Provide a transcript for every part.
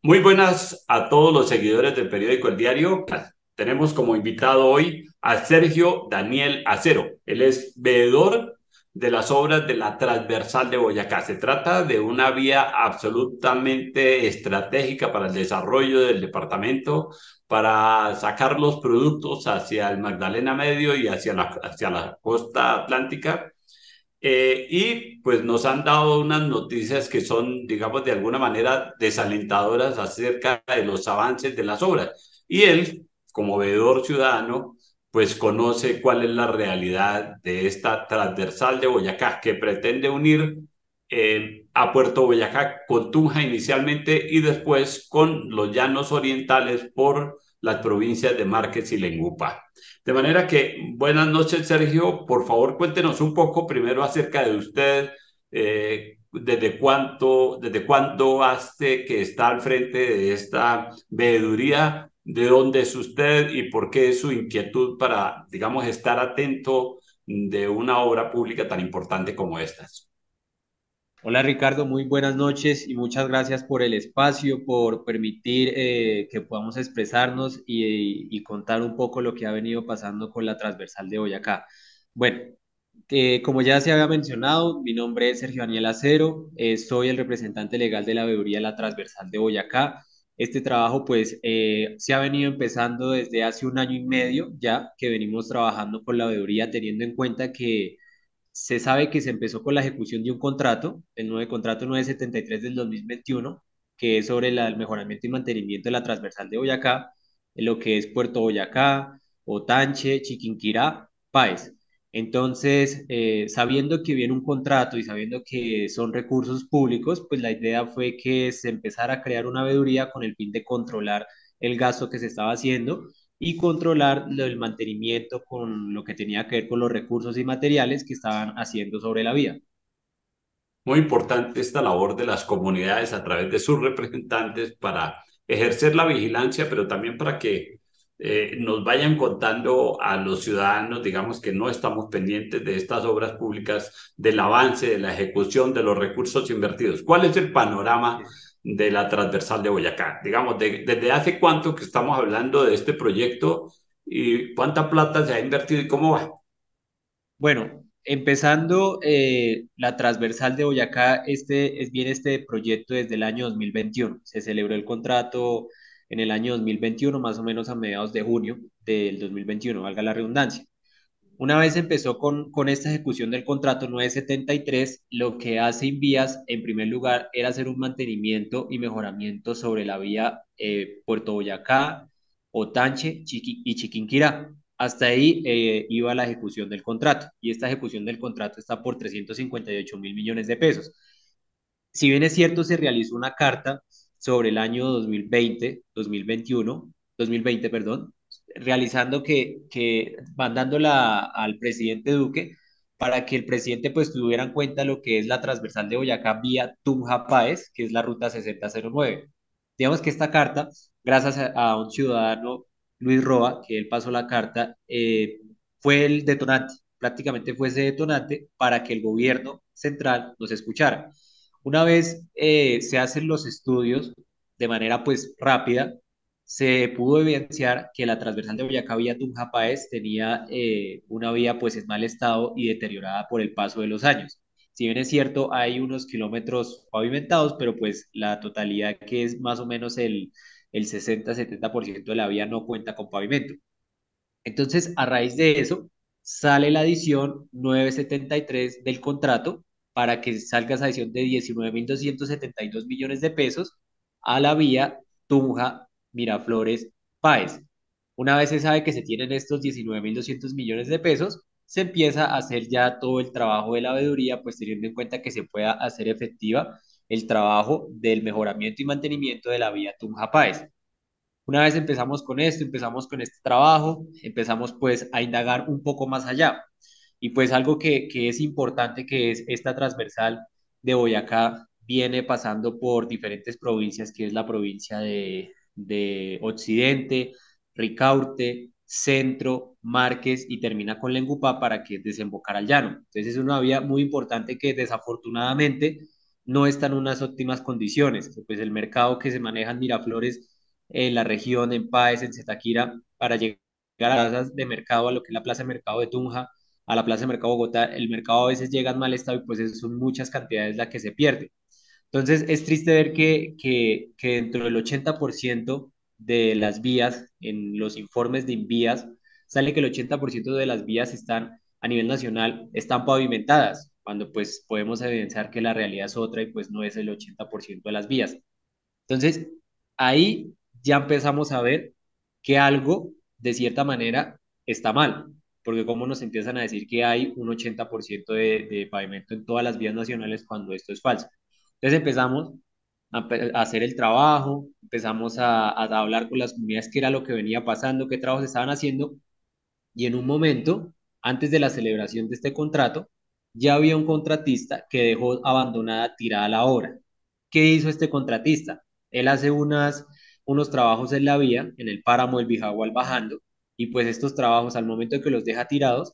Muy buenas a todos los seguidores del periódico El Diario. Tenemos como invitado hoy a Sergio Daniel Acero. Él es veedor de las obras de la Transversal de Boyacá. Se trata de una vía absolutamente estratégica para el desarrollo del departamento, para sacar los productos hacia el Magdalena Medio y hacia la costa atlántica. Y pues nos han dado unas noticias que son, digamos, de alguna manera desalentadoras acerca de los avances de las obras. Y él, como veedor ciudadano, pues conoce cuál es la realidad de esta transversal de Boyacá, que pretende unir a Puerto Boyacá con Tunja inicialmente y después con los llanos orientales por las provincias de Márquez y Lengupa. De manera que, buenas noches, Sergio. Por favor, cuéntenos un poco primero acerca de usted, desde cuándo hace que está al frente de esta veeduría, de dónde es usted y por qué es su inquietud para, digamos, estar atento de una obra pública tan importante como esta. Hola Ricardo, muy buenas noches y muchas gracias por el espacio, por permitir que podamos expresarnos y contar un poco lo que ha venido pasando con la transversal de Boyacá. Bueno, como ya se había mencionado, mi nombre es Sergio Daniel Acero, soy el representante legal de la veeduría de la transversal de Boyacá. Este trabajo pues se ha venido empezando desde hace un año y medio ya que venimos trabajando con la veeduría teniendo en cuenta que se sabe que se empezó con la ejecución de un contrato, el nuevo contrato 973 del 2021, que es sobre el mejoramiento y mantenimiento de la transversal de Boyacá, en lo que es Puerto Boyacá, Otanche, Chiquinquirá, Páez. Entonces, sabiendo que viene un contrato y sabiendo que son recursos públicos, pues la idea fue que se empezara a crear una veeduría con el fin de controlar el gasto que se estaba haciendo y controlar el mantenimiento con lo que tenía que ver con los recursos y materiales que estaban haciendo sobre la vía. Muy importante esta labor de las comunidades a través de sus representantes para ejercer la vigilancia, pero también para que nos vayan contando a los ciudadanos, digamos que no estamos pendientes de estas obras públicas, del avance, de la ejecución, de los recursos invertidos. ¿Cuál es el panorama de la transversal de Boyacá? Digamos, ¿desde hace cuánto que estamos hablando de este proyecto y cuánta plata se ha invertido y cómo va? Bueno, empezando la transversal de Boyacá, viene este proyecto desde el año 2021. Se celebró el contrato en el año 2021, más o menos a mediados de junio del 2021, valga la redundancia. Una vez empezó con esta ejecución del contrato 973, lo que hace Invías, en primer lugar, era hacer un mantenimiento y mejoramiento sobre la vía Puerto Boyacá, Otanche y Chiquinquirá. Hasta ahí iba la ejecución del contrato y esta ejecución del contrato está por 358.000 millones de pesos. Si bien es cierto, se realizó una carta sobre el año 2020, 2021, 2020, perdón, realizando mandándola al presidente Duque para que el presidente pues tuviera en cuenta lo que es la transversal de Boyacá vía Tunja Páez, que es la ruta 6009. Digamos que esta carta, gracias a un ciudadano, Luis Roa, que él pasó la carta, fue el detonante, prácticamente fue ese detonante para que el gobierno central nos escuchara. Una vez se hacen los estudios de manera pues rápida, se pudo evidenciar que la transversal de Boyacá vía Tunja Páez tenía una vía pues en mal estado y deteriorada por el paso de los años. Si bien es cierto, hay unos kilómetros pavimentados, pero pues la totalidad que es más o menos el 60-70% de la vía no cuenta con pavimento. Entonces, a raíz de eso, sale la adición 973 del contrato para que salga esa adición de 19.272 millones de pesos a la vía Tunja, Miraflores, Páez. Una vez se sabe que se tienen estos 19.200 millones de pesos, se empieza a hacer ya todo el trabajo de la veeduría, pues teniendo en cuenta que se pueda hacer efectiva el trabajo del mejoramiento y mantenimiento de la vía Tunja Páez. Una vez empezamos con esto, empezamos con este trabajo, empezamos pues a indagar un poco más allá. Y pues algo que es importante, que es esta transversal de Boyacá, viene pasando por diferentes provincias, que es la provincia de Occidente, Ricaurte, Centro, Márquez y termina con Lengupá para que desembocar al llano. Entonces es una vía muy importante que desafortunadamente no está en unas óptimas condiciones. Pues el mercado que se maneja en Miraflores, en la región, en Páez, en Zetaquira, para llegar a las plazas de mercado, a lo que es la plaza de mercado de Tunja, a la plaza de mercado de Bogotá, el mercado a veces llega en mal estado y pues eso son muchas cantidades las que se pierden. Entonces, es triste ver que dentro del 80% de las vías, en los informes de Invías, sale que el 80% de las vías están a nivel nacional, están pavimentadas, cuando pues podemos evidenciar que la realidad es otra y pues no es el 80% de las vías. Entonces, ahí ya empezamos a ver que algo, de cierta manera, está mal, porque como nos empiezan a decir que hay un 80% de pavimento en todas las vías nacionales cuando esto es falso. Entonces empezamos a hacer el trabajo, empezamos a hablar con las comunidades qué era lo que venía pasando, qué trabajos estaban haciendo, y en un momento, antes de la celebración de este contrato, ya había un contratista que dejó abandonada, tirada la obra. ¿Qué hizo este contratista? Él hace unos trabajos en la vía, en el páramo del Bijagual bajando, y pues estos trabajos, al momento de que los deja tirados,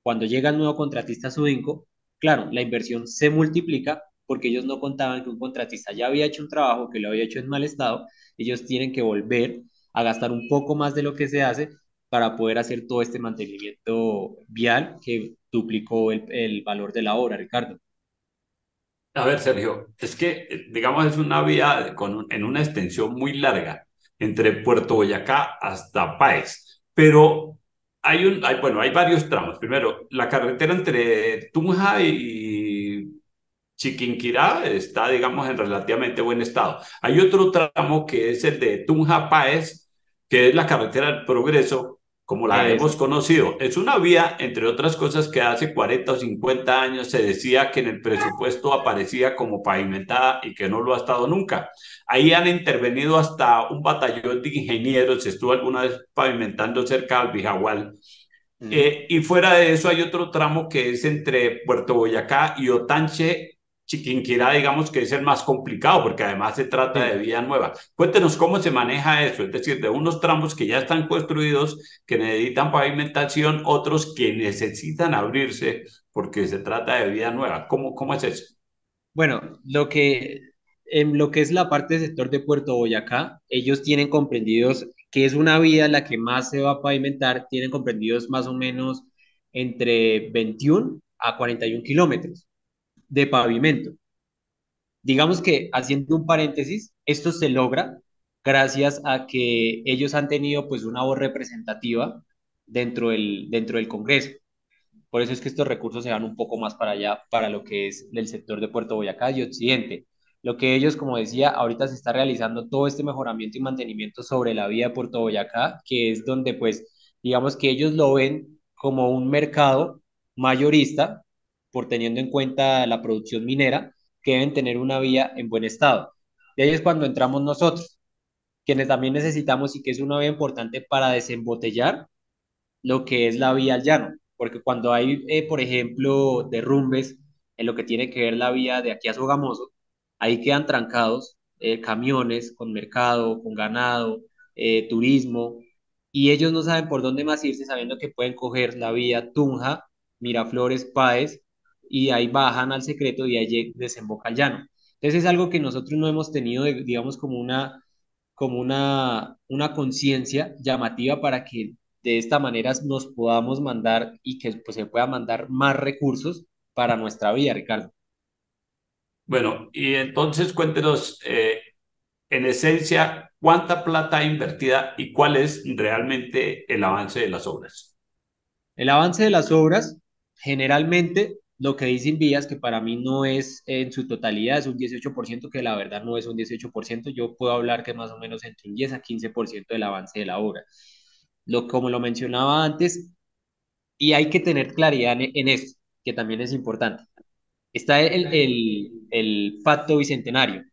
cuando llega el nuevo contratista a su vinco, claro, la inversión se multiplica porque ellos no contaban que un contratista ya había hecho un trabajo que lo había hecho en mal estado, ellos tienen que volver a gastar un poco más de lo que se hace para poder hacer todo este mantenimiento vial que duplicó el valor de la obra, Ricardo. A ver, Sergio, es que, digamos, es una vía en una extensión muy larga, entre Puerto Boyacá hasta Páez, pero bueno, hay varios tramos. Primero, la carretera entre Tunja y Chiquinquirá está, digamos, en relativamente buen estado. Hay otro tramo que es el de Tunja Páez, que es la carretera del Progreso, como la hemos Eso. conocido. Es una vía, entre otras cosas, que hace 40 o 50 años se decía que en el presupuesto aparecía como pavimentada y que no lo ha estado nunca. Ahí han intervenido hasta un batallón de ingenieros, estuvo alguna vez pavimentando cerca del Bijagual. Y fuera de eso hay otro tramo que es entre Puerto Boyacá y Otanche, Chiquinquirá, digamos que es el más complicado porque además se trata de Sí. vía nueva. Cuéntenos cómo se maneja eso, es decir, de unos tramos que ya están construidos, que necesitan pavimentación, otros que necesitan abrirse porque se trata de vía nueva. ¿Cómo es eso? Bueno, en lo que es la parte del sector de Puerto Boyacá, ellos tienen comprendidos que es una vía la que más se va a pavimentar, tienen comprendidos más o menos entre 21 a 41 kilómetros de pavimento. Digamos que haciendo un paréntesis, esto se logra gracias a que ellos han tenido pues una voz representativa dentro del Congreso. Por eso es que estos recursos se van un poco más para allá, para lo que es el sector de Puerto Boyacá y Occidente. Lo que ellos, como decía, ahorita se está realizando todo este mejoramiento y mantenimiento sobre la vía de Puerto Boyacá, que es donde, pues, digamos que ellos lo ven como un mercado mayorista, por teniendo en cuenta la producción minera, que deben tener una vía en buen estado. De ahí es cuando entramos nosotros, quienes también necesitamos y que es una vía importante para desembotellar lo que es la vía al llano, porque cuando hay, por ejemplo, derrumbes en lo que tiene que ver la vía de aquí a Sogamoso, ahí quedan trancados camiones con mercado, con ganado, turismo, y ellos no saben por dónde más irse sabiendo que pueden coger la vía Tunja, Miraflores, Páez, y ahí bajan al secreto y ahí desemboca al llano. Entonces es algo que nosotros no hemos tenido, digamos, como una conciencia llamativa para que de esta manera nos podamos mandar y que pues, se pueda mandar más recursos para nuestra vida, Ricardo. Bueno, y entonces cuéntenos, en esencia, cuánta plata ha invertida y cuál es realmente el avance de las obras. El avance de las obras, generalmente lo que dicen vías, que para mí no es en su totalidad, es un 18%, que la verdad no es un 18%, yo puedo hablar que más o menos entre un 10 a 15% del avance de la obra. Como lo mencionaba antes, y hay que tener claridad en esto, que también es importante. Está el Pacto Bicentenario,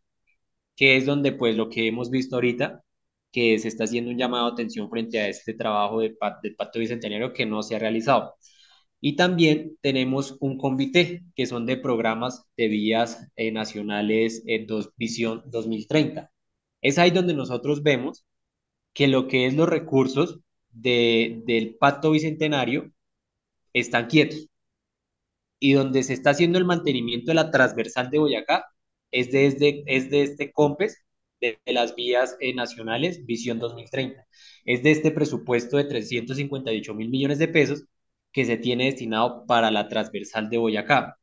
que es donde pues lo que hemos visto ahorita, que se está haciendo un llamado de atención frente a este trabajo del Pacto Bicentenario que no se ha realizado. Y también tenemos un comité, que son de programas de vías nacionales Visión 2030. Es ahí donde nosotros vemos que lo que es los recursos del Pacto Bicentenario están quietos y donde se está haciendo el mantenimiento de la transversal de Boyacá, es de este COMPES, de las vías nacionales Visión 2030. Es de este presupuesto de 358.000 millones de pesos que se tiene destinado para la transversal de Boyacá.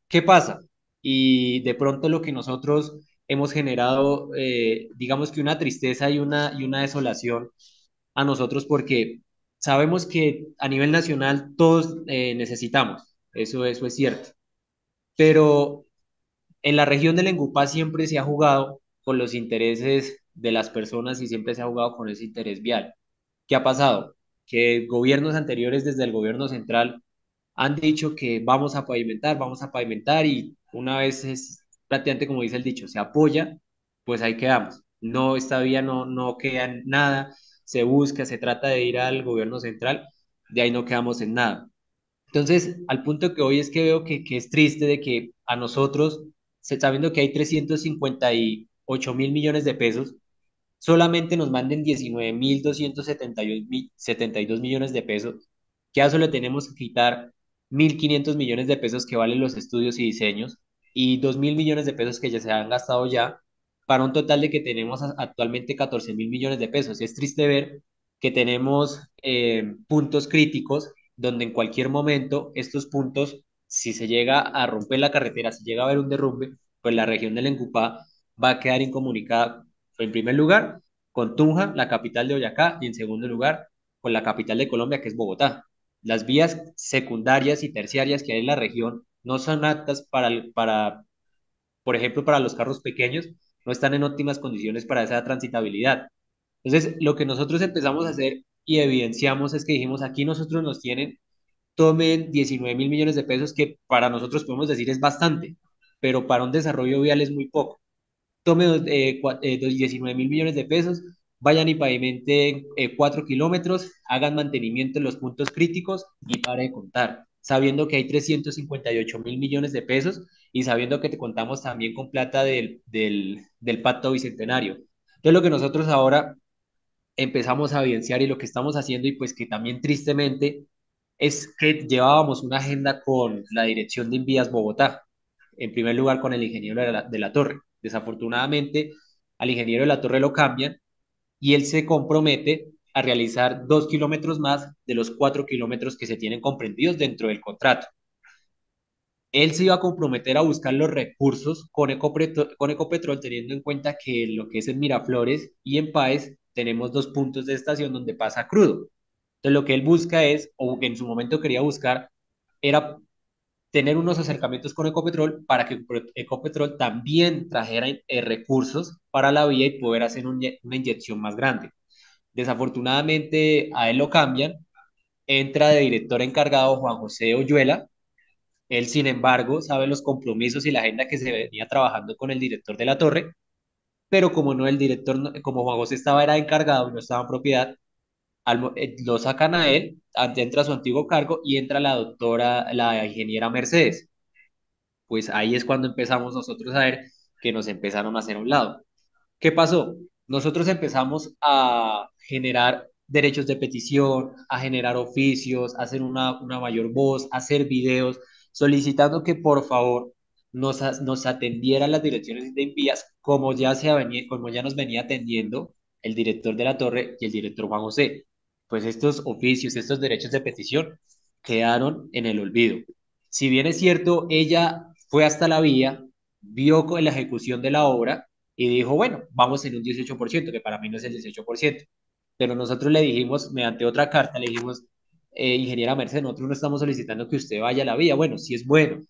¿Qué pasa? Y de pronto lo que nosotros hemos generado, digamos que una tristeza y una desolación a nosotros porque sabemos que a nivel nacional todos necesitamos, eso es cierto, pero en la región del Engupá siempre se ha jugado con los intereses de las personas y siempre se ha jugado con ese interés vial. ¿Qué ha pasado? Que gobiernos anteriores desde el gobierno central han dicho que vamos a pavimentar y una vez es prácticamente como dice el dicho, se apoya, pues ahí quedamos. No, esta vía no queda en nada, se busca, se trata de ir al gobierno central, de ahí no quedamos en nada. Entonces, al punto que hoy es que veo que es triste de que a nosotros, se está viendo que hay 358.000 millones de pesos, solamente nos manden 19.272 millones de pesos, que a eso le tenemos que quitar 1.500 millones de pesos que valen los estudios y diseños y 2.000 millones de pesos que ya se han gastado ya, para un total de que tenemos actualmente 14.000 millones de pesos. Y es triste ver que tenemos puntos críticos donde en cualquier momento estos puntos, si se llega a romper la carretera, si llega a haber un derrumbe, pues la región del Encupá va a quedar incomunicada en primer lugar con Tunja, la capital de Boyacá, y en segundo lugar con la capital de Colombia, que es Bogotá. Las vías secundarias y terciarias que hay en la región no son aptas por ejemplo, para los carros pequeños, no están en óptimas condiciones para esa transitabilidad. Entonces, lo que nosotros empezamos a hacer y evidenciamos es que dijimos, aquí nosotros nos tienen, tomen 19.000 millones de pesos, que para nosotros podemos decir es bastante, pero para un desarrollo vial es muy poco. Tome 19.000 millones de pesos, vayan y pavimenten 4 kilómetros, hagan mantenimiento en los puntos críticos y pare de contar, sabiendo que hay 358.000 millones de pesos y sabiendo que te contamos también con plata del Pacto Bicentenario. Entonces, lo que nosotros ahora empezamos a evidenciar y lo que estamos haciendo, y pues que también tristemente, es que llevábamos una agenda con la Dirección de Invías Bogotá, en primer lugar con el ingeniero de la Torre. Desafortunadamente, al ingeniero de la Torre lo cambian y él se compromete a realizar 2 kilómetros más de los 4 kilómetros que se tienen comprendidos dentro del contrato. Él se iba a comprometer a buscar los recursos con Ecopetrol, teniendo en cuenta que lo que es en Miraflores y en Páez tenemos dos puntos de estación donde pasa crudo. Entonces, lo que él busca es, o que en su momento quería buscar, era tener unos acercamientos con Ecopetrol para que Ecopetrol también trajera recursos para la vía y poder hacer una inyección más grande. Desafortunadamente a él lo cambian, entra de director encargado Juan José Oyuela. Él, sin embargo, sabe los compromisos y la agenda que se venía trabajando con el director de la torre, pero como no el director, como Juan José era encargado y no estaba en propiedad, lo sacan a él, entra su antiguo cargo y entra la ingeniera Mercedes. Pues ahí es cuando empezamos nosotros a ver que nos empezaron a hacer a un lado. ¿Qué pasó? Nosotros empezamos a generar derechos de petición, a generar oficios, a hacer una mayor voz, a hacer videos, solicitando que por favor nos atendieran las direcciones de envías como ya nos venía atendiendo el director de la torre y el director Juan José. Pues estos oficios, estos derechos de petición quedaron en el olvido. Si bien es cierto, ella fue hasta la vía, vio con la ejecución de la obra y dijo, bueno, vamos en un 18%, que para mí no es el 18%. Pero nosotros le dijimos, mediante otra carta, le dijimos, ingeniera Mercedes, nosotros no estamos solicitando que usted vaya a la vía. Bueno, sí es bueno,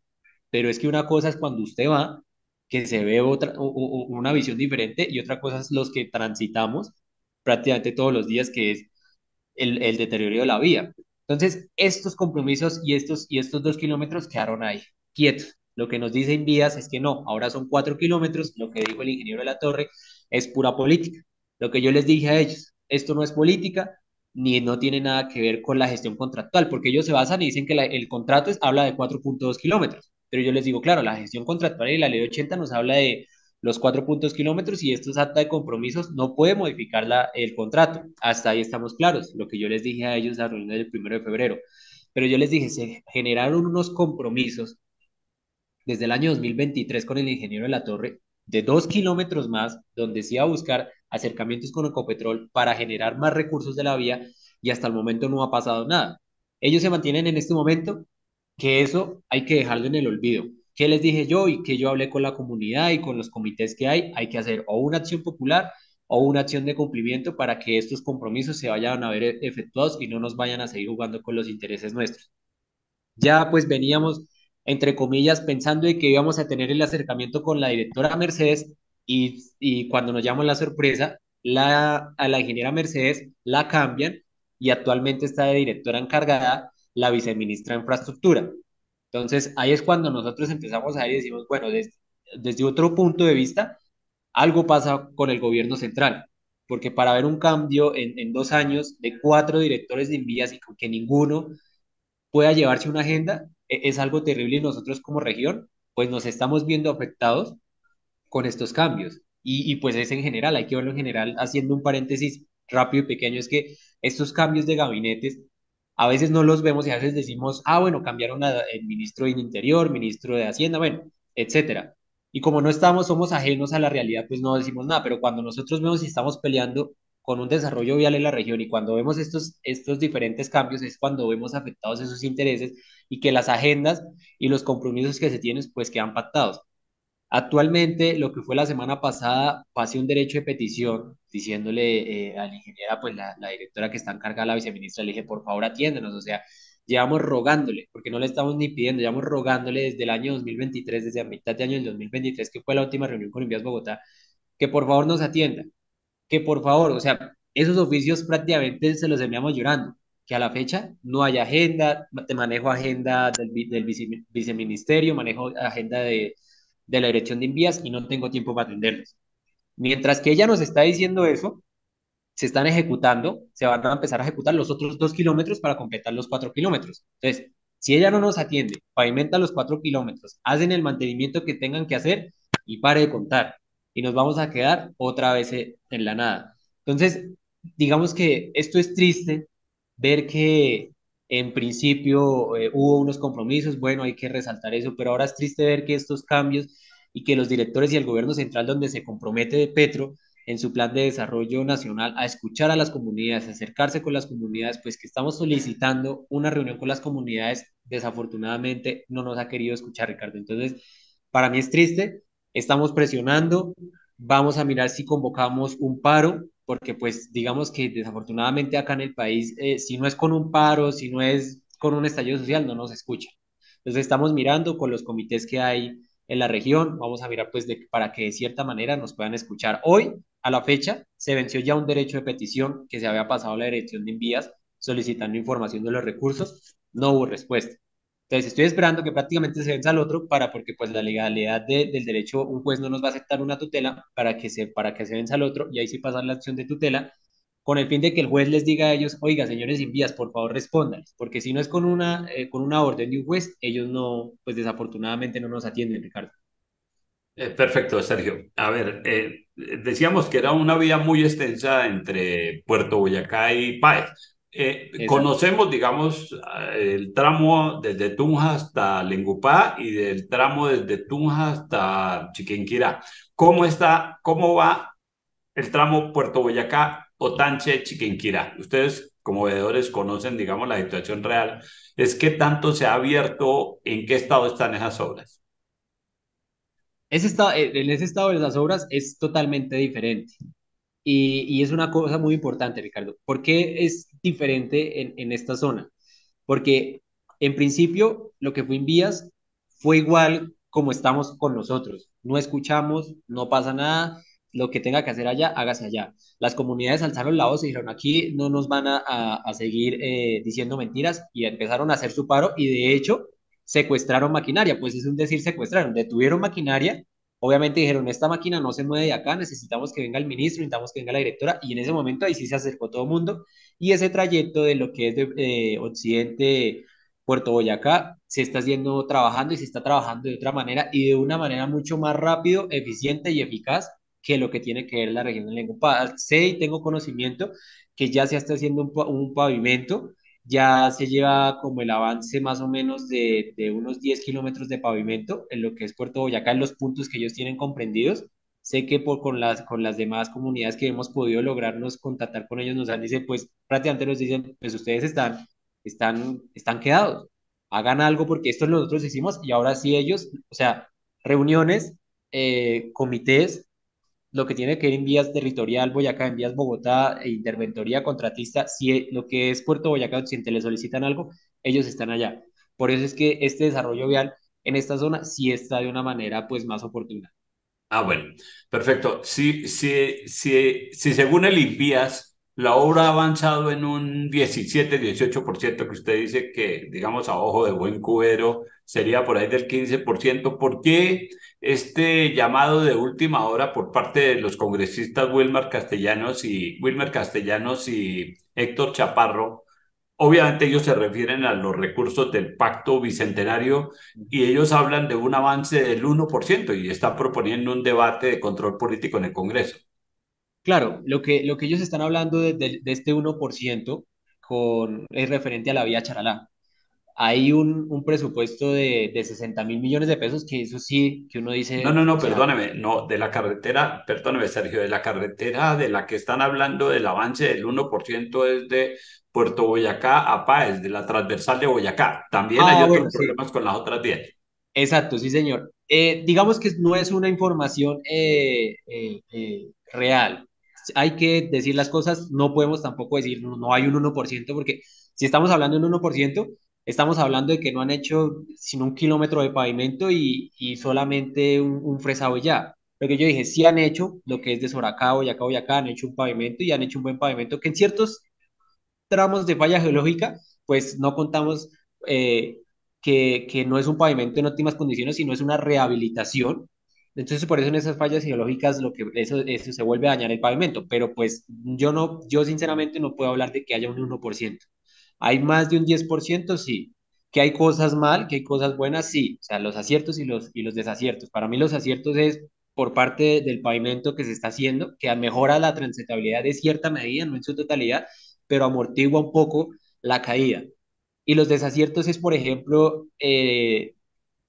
pero es que una cosa es cuando usted va, que se ve una visión diferente, y otra cosa es los que transitamos prácticamente todos los días, que es el deterioro de la vía. Entonces, estos compromisos y estos 2 kilómetros quedaron ahí, quietos. Lo que nos dicen vías es que no, ahora son 4 kilómetros. Lo que dijo el ingeniero de la Torre es pura política. Lo que yo les dije a ellos, esto no es política, ni no tiene nada que ver con la gestión contractual, porque ellos se basan y dicen que el contrato habla de 4,2 kilómetros. Pero yo les digo, claro, la gestión contractual y la ley 80 nos habla de los 4 kilómetros, y esto es acta de compromisos, no puede modificar el contrato. Hasta ahí estamos claros, lo que yo les dije a ellos en la reunión del 1 de febrero. Pero yo les dije, se generaron unos compromisos desde el año 2023 con el ingeniero de la Torre, de 2 kilómetros más, donde se iba a buscar acercamientos con Ecopetrol para generar más recursos de la vía y hasta el momento no ha pasado nada. Ellos se mantienen en este momento que eso hay que dejarlo en el olvido. ¿Qué les dije yo y que yo hablé con la comunidad y con los comités que hay? Hay que hacer o una acción popular o una acción de cumplimiento para que estos compromisos se vayan a ver efectuados y no nos vayan a seguir jugando con los intereses nuestros. Ya pues veníamos, entre comillas, pensando de que íbamos a tener el acercamiento con la directora Mercedes y cuando nos llamó la sorpresa, a la ingeniera Mercedes la cambian y actualmente está de directora encargada la viceministra de Infraestructura. Entonces ahí es cuando nosotros empezamos a ver y decimos, bueno, desde otro punto de vista, algo pasa con el gobierno central, porque para ver un cambio en 2 años de 4 directores de Invías y con que ninguno pueda llevarse una agenda, es algo terrible y nosotros como región, pues nos estamos viendo afectados con estos cambios. Pues es en general, hay que verlo en general, haciendo un paréntesis rápido y pequeño, es que estos cambios de gabinetes a veces no los vemos y a veces decimos, ah, bueno, cambiaron el ministro de Interior, ministro de Hacienda, bueno, etcétera. Y como no estamos, somos ajenos a la realidad, pues no decimos nada, pero cuando nosotros vemos y estamos peleando con un desarrollo vial en la región y cuando vemos estos diferentes cambios es cuando vemos afectados esos intereses y que las agendas y los compromisos que se tienen pues quedan pactados. Actualmente, lo que fue la semana pasada, pasé un derecho de petición diciéndole a la ingeniera, pues la directora que está encargada, la viceministra, le dije, por favor atiéndenos, o sea, llevamos rogándole, porque no le estamos ni pidiendo, llevamos rogándole desde el año 2023, desde a mitad de año del 2023, que fue la última reunión con Envías Bogotá, que por favor nos atienda, que por favor, o sea, esos oficios prácticamente se los enviamos llorando, que a la fecha no hay agenda, te manejo agenda del viceministerio, manejo agenda de la dirección de envías y no tengo tiempo para atenderlos. Mientras que ella nos está diciendo eso, se están ejecutando, se van a empezar a ejecutar los otros 2 kilómetros para completar los 4 kilómetros. Entonces, si ella no nos atiende, pavimenta los 4 kilómetros, hacen el mantenimiento que tengan que hacer y pare de contar. Y nos vamos a quedar otra vez en la nada. Entonces, digamos que esto es triste, ver que en principio hubo unos compromisos, bueno, hay que resaltar eso, pero ahora es triste ver que estos cambios y que los directores y el gobierno central donde se compromete de Petro en su plan de desarrollo nacional a escuchar a las comunidades, a acercarse con las comunidades, pues que estamos solicitando una reunión con las comunidades, desafortunadamente no nos ha querido escuchar, Ricardo. Entonces, para mí es triste, estamos presionando, vamos a mirar si convocamos un paro, porque pues digamos que desafortunadamente acá en el país, si no es con un paro, si no es con un estallido social, no nos escucha. Entonces estamos mirando con los comités que hay en la región, vamos a mirar pues para que de cierta manera nos puedan escuchar. Hoy, a la fecha, se venció ya un derecho de petición que se había pasado a la dirección de envías solicitando información de los recursos, no hubo respuesta. Entonces estoy esperando que prácticamente se venza el otro porque pues la legalidad del derecho, un juez no nos va a aceptar una tutela para que se venza el otro y ahí sí pasar la acción de tutela con el fin de que el juez les diga a ellos, oiga, señores envías, por favor respondan, porque si no es con una orden de un juez, ellos no, pues desafortunadamente no nos atienden, Ricardo. Perfecto, Sergio. A ver, decíamos que era una vía muy extensa entre Puerto Boyacá y Páez. Exacto. Conocemos, digamos, el tramo desde Tunja hasta Lengupá y del tramo desde Tunja hasta Chiquinquirá. ¿Cómo va el tramo Puerto Boyacá, Otanche, Chiquinquirá? Ustedes, como veedores, conocen, digamos, la situación real. ¿Es qué tanto se ha abierto? ¿En qué estado están esas obras? En ese estado de las obras es totalmente diferente. Y es una cosa muy importante, Ricardo. ¿Por qué es diferente en esta zona? Porque en principio lo que fue en vías fue igual como estamos con nosotros. No escuchamos, no pasa nada, lo que tenga que hacer allá, hágase allá. Las comunidades alzaron la voz y dijeron, aquí no nos van a seguir diciendo mentiras y empezaron a hacer su paro y de hecho secuestraron maquinaria, pues es un decir secuestraron, detuvieron maquinaria. Obviamente dijeron, esta máquina no se mueve de acá, necesitamos que venga el ministro, necesitamos que venga la directora, y en ese momento ahí sí se acercó todo el mundo, y ese trayecto de lo que es de Occidente, Puerto Boyacá, se está haciendo trabajando y se está trabajando de otra manera y de una manera mucho más rápido, eficiente y eficaz que lo que tiene que ver la región de Lengua. Sé y tengo conocimiento que ya se está haciendo un pavimento ya se lleva como el avance más o menos de unos 10 kilómetros de pavimento en lo que es Puerto Boyacá, en los puntos que ellos tienen comprendidos. Sé que con las demás comunidades que hemos podido lograrnos contactar con ellos, nos han dicho, pues prácticamente nos dicen, pues ustedes están quedados, hagan algo porque esto nosotros hicimos y ahora sí ellos, o sea, reuniones, comités, lo que tiene que ir en vías territorial, Boyacá, en vías Bogotá, e interventoría, contratista, si lo que es Puerto Boyacá Occidente le solicitan algo, ellos están allá. Por eso es que este desarrollo vial en esta zona sí está de una manera pues más oportuna. Ah, bueno, perfecto. Si según el INVIAS, la obra ha avanzado en un 17-18%, que usted dice que, digamos, a ojo de buen cubero sería por ahí del 15%. ¿Por qué este llamado de última hora por parte de los congresistas Wilmer Castellanos y Héctor Chaparro? Obviamente ellos se refieren a los recursos del Pacto Bicentenario y ellos hablan de un avance del 1% y están proponiendo un debate de control político en el Congreso. Claro, lo que ellos están hablando de este 1% es referente a la vía Charalá. Hay un presupuesto de 60.000 millones de pesos, que eso sí, que uno No, dice, no, no, o sea, perdóneme, no, de la carretera, perdóneme, Sergio, de la carretera de la que están hablando del avance del 1% es de Puerto Boyacá a Páez, de la transversal de Boyacá. También hay otros bueno, sí. problemas con las otras vías. Exacto, sí, señor. Digamos que no es una información real. Hay que decir las cosas, no podemos tampoco decir no hay un 1%, porque si estamos hablando de un 1%, estamos hablando de que no han hecho sino un kilómetro de pavimento y solamente un fresado y ya. Lo que yo dije, sí han hecho lo que es de Soracá, Boyacá, han hecho un pavimento y han hecho un buen pavimento que en ciertos tramos de falla geológica, pues no contamos eh, que no es un pavimento en óptimas condiciones, sino es una rehabilitación. Entonces, por eso en esas fallas geológicas eso se vuelve a dañar el pavimento, pero pues yo sinceramente no puedo hablar de que haya un 1%. ¿Hay más de un 10%? Sí. ¿Que hay cosas mal, que hay cosas buenas? Sí. O sea, los aciertos y los desaciertos. Para mí los aciertos es por parte del pavimento que se está haciendo, que mejora la transitabilidad de cierta medida, no en su totalidad, pero amortigua un poco la caída. Y los desaciertos es, por ejemplo,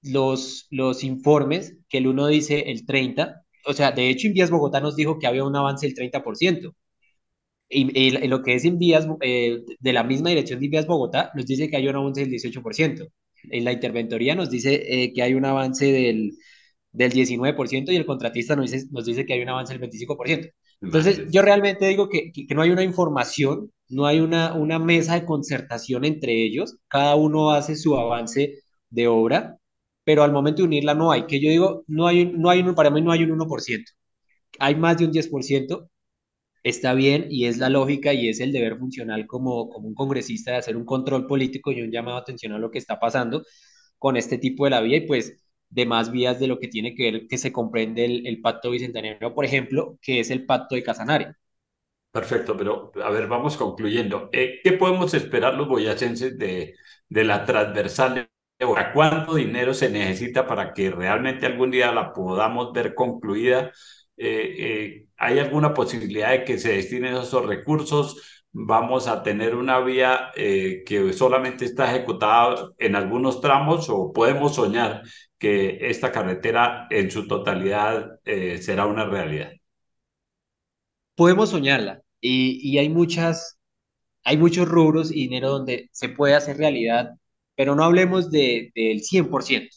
los informes que el uno dice el 30, o sea, de hecho, Invías Bogotá nos dijo que había un avance del 30%. Y lo que es Invías, de la misma dirección de Invías Bogotá, nos dice que hay un avance del 18%. En la interventoría nos dice que hay un avance del 19% y el contratista nos dice que hay un avance del 25%. Entonces, yo Imagínense. realmente digo que no hay una información, no hay una mesa de concertación entre ellos, cada uno hace su avance de obra, pero al momento de unirla no hay, que yo digo, para mí no hay un 1%, hay más de un 10%. Está bien y es la lógica y es el deber funcional como un congresista de hacer un control político y un llamado de atención a lo que está pasando con este tipo de la vía y pues demás vías de lo que tiene que ver que se comprende el pacto bicentenario, por ejemplo, que es el pacto de Casanare. Perfecto, pero a ver, vamos concluyendo. ¿Qué podemos esperar los boyacenses de la transversal de Bogotá? ¿Cuánto dinero se necesita para que realmente algún día la podamos ver concluida? ¿Hay alguna posibilidad de que se destinen esos recursos? ¿Vamos a tener una vía que solamente está ejecutada en algunos tramos o podemos soñar que esta carretera en su totalidad será una realidad? Podemos soñarla y hay muchos rubros y dinero donde se puede hacer realidad, pero no hablemos del 100%,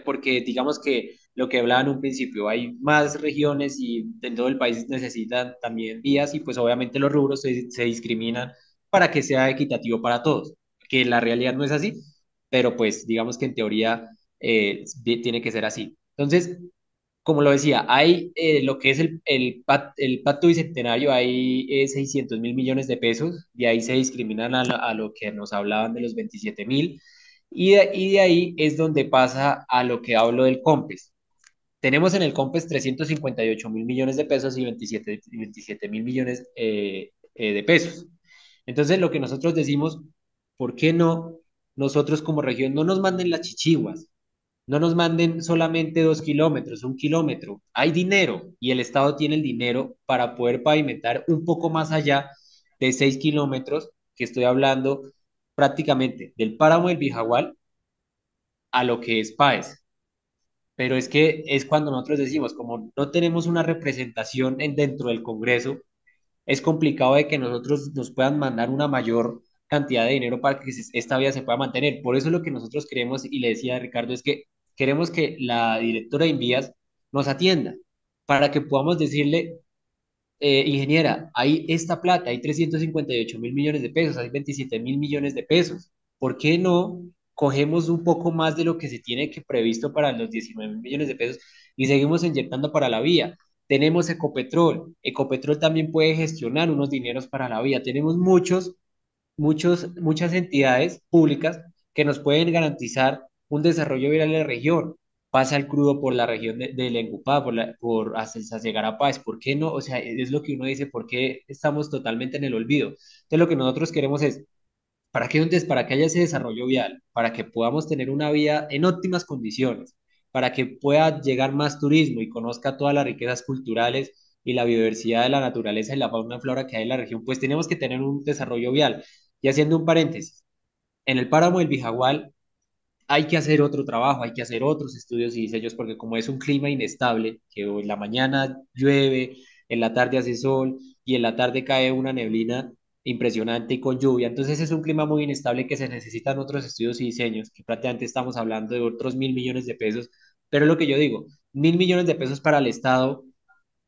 porque digamos que lo que hablaba en un principio, hay más regiones y en todo el país necesitan también vías y pues obviamente los rubros se discriminan para que sea equitativo para todos, que la realidad no es así, pero pues digamos que en teoría tiene que ser así. Entonces, como lo decía, hay lo que es el pacto bicentenario, hay 600.000 millones de pesos, de ahí se discriminan a lo que nos hablaban de los 27.000, y de ahí es donde pasa a lo que hablo del COMPES. Tenemos en el COMPES 358.000 millones de pesos y 27.000 millones de pesos. Entonces, lo que nosotros decimos, ¿por qué no nosotros como región no nos manden las chichiguas? No nos manden solamente 2 kilómetros, 1 kilómetro. Hay dinero y el Estado tiene el dinero para poder pavimentar un poco más allá de 6 kilómetros que estoy hablando. prácticamente del páramo del Vijagual a lo que es Páez. Pero es que es cuando nosotros decimos, como no tenemos una representación dentro del Congreso, es complicado de que nosotros nos puedan mandar una mayor cantidad de dinero para que esta vía se pueda mantener. Por eso lo que nosotros queremos, y le decía a Ricardo, es que queremos que la directora de Invías nos atienda para que podamos decirle, ingeniera, hay esta plata, hay 358.000 millones de pesos, hay 27.000 millones de pesos. ¿Por qué no cogemos un poco más de lo que se tiene que previsto para los 19.000 millones de pesos y seguimos inyectando para la vía? Tenemos Ecopetrol. Ecopetrol también puede gestionar unos dineros para la vía. Tenemos muchas entidades públicas que nos pueden garantizar un desarrollo vial en la región. Pasa el crudo por la región de Lengupá, hasta llegar a Paz. ¿Por qué no? O sea, es lo que uno dice, ¿por qué estamos totalmente en el olvido? Entonces, lo que nosotros queremos es para que haya ese desarrollo vial, para que podamos tener una vía en óptimas condiciones, para que pueda llegar más turismo y conozca todas las riquezas culturales y la biodiversidad de la naturaleza y la fauna y flora que hay en la región, pues tenemos que tener un desarrollo vial. Y haciendo un paréntesis, en el páramo del Vijagual hay que hacer otro trabajo, hay que hacer otros estudios y diseños, porque como es un clima inestable, que en la mañana llueve, en la tarde hace sol y en la tarde cae una neblina impresionante y con lluvia, entonces es un clima muy inestable que se necesitan otros estudios y diseños, que prácticamente estamos hablando de otros 1.000 millones de pesos, pero es lo que yo digo, 1.000 millones de pesos para el Estado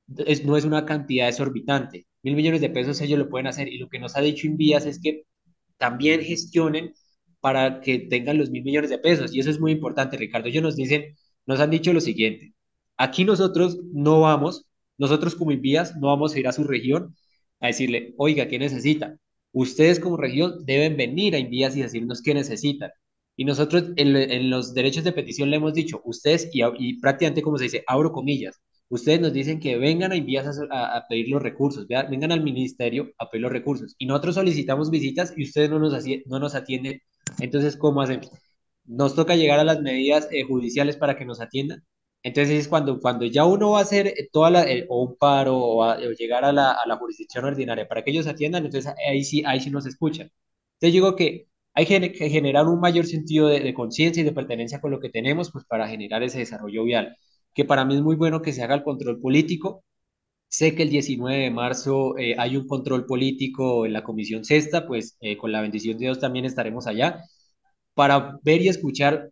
no es una cantidad exorbitante, 1.000 millones de pesos ellos lo pueden hacer y lo que nos ha dicho Invías es que también gestionen para que tengan los 1.000 millones de pesos. Y eso es muy importante, Ricardo. Ellos nos dicen, nos han dicho lo siguiente, aquí nosotros no vamos, nosotros como Invías no vamos a ir a su región a decirle, oiga, ¿qué necesita? Ustedes como región deben venir a Invías y decirnos qué necesitan. Y nosotros en los derechos de petición le hemos dicho, ustedes, y prácticamente como se dice, abro comillas, ustedes nos dicen que vengan a Invías a pedir los recursos, vengan al ministerio a pedir los recursos. Y nosotros solicitamos visitas y ustedes no nos atienden. Entonces, ¿cómo hacemos? Nos toca llegar a las medidas judiciales para que nos atiendan. Entonces es cuando ya uno va a hacer o un paro o llegar a la jurisdicción ordinaria para que ellos atiendan, entonces ahí sí nos escuchan. Entonces yo digo que hay que generar un mayor sentido de conciencia y de pertenencia con lo que tenemos, pues para generar ese desarrollo vial, que para mí es muy bueno que se haga el control político. Sé que el 19 de marzo hay un control político en la Comisión Sexta, pues con la bendición de Dios también estaremos allá para ver y escuchar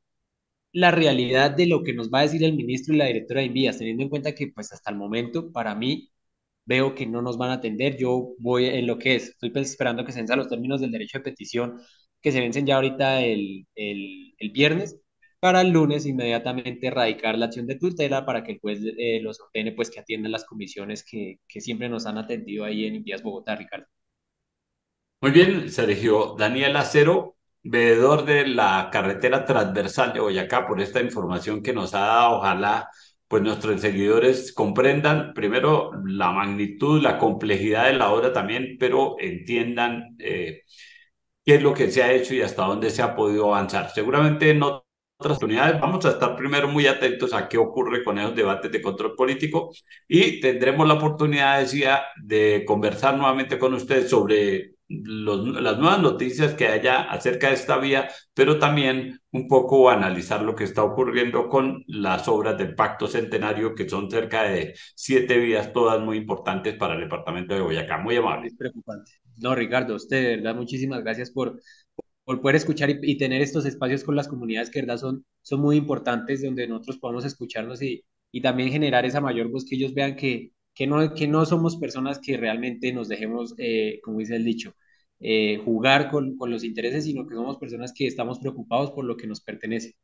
la realidad de lo que nos va a decir el ministro y la directora de Invías, teniendo en cuenta que pues hasta el momento para mí veo que no nos van a atender, yo voy en lo que es, estoy pues, esperando que se venzan los términos del derecho de petición, que se vencen ya ahorita el viernes, para el lunes inmediatamente radicar la acción de tutela para que el juez los ordene pues que atiendan las comisiones que siempre nos han atendido ahí en Invías Bogotá, Ricardo. Muy bien, Sergio Daniel Acero, veedor de la carretera transversal de Boyacá, por esta información que nos ha dado. Ojalá pues nuestros seguidores comprendan primero la magnitud, la complejidad de la obra también, pero entiendan qué es lo que se ha hecho y hasta dónde se ha podido avanzar. Seguramente en otras oportunidades vamos a estar primero muy atentos a qué ocurre con esos debates de control político y tendremos la oportunidad, decía, de conversar nuevamente con ustedes sobre las nuevas noticias que haya acerca de esta vía, pero también un poco analizar lo que está ocurriendo con las obras del Pacto Centenario, que son cerca de 7 vías, todas muy importantes para el departamento de Boyacá. Muy amable. Es preocupante. No, Ricardo, usted, de verdad, muchísimas gracias por poder escuchar y tener estos espacios con las comunidades que, de verdad, son muy importantes, donde nosotros podamos escucharnos y también generar esa mayor voz, que ellos vean que no somos personas que realmente nos dejemos, como dice el dicho, jugar con los intereses, sino que somos personas que estamos preocupados por lo que nos pertenece.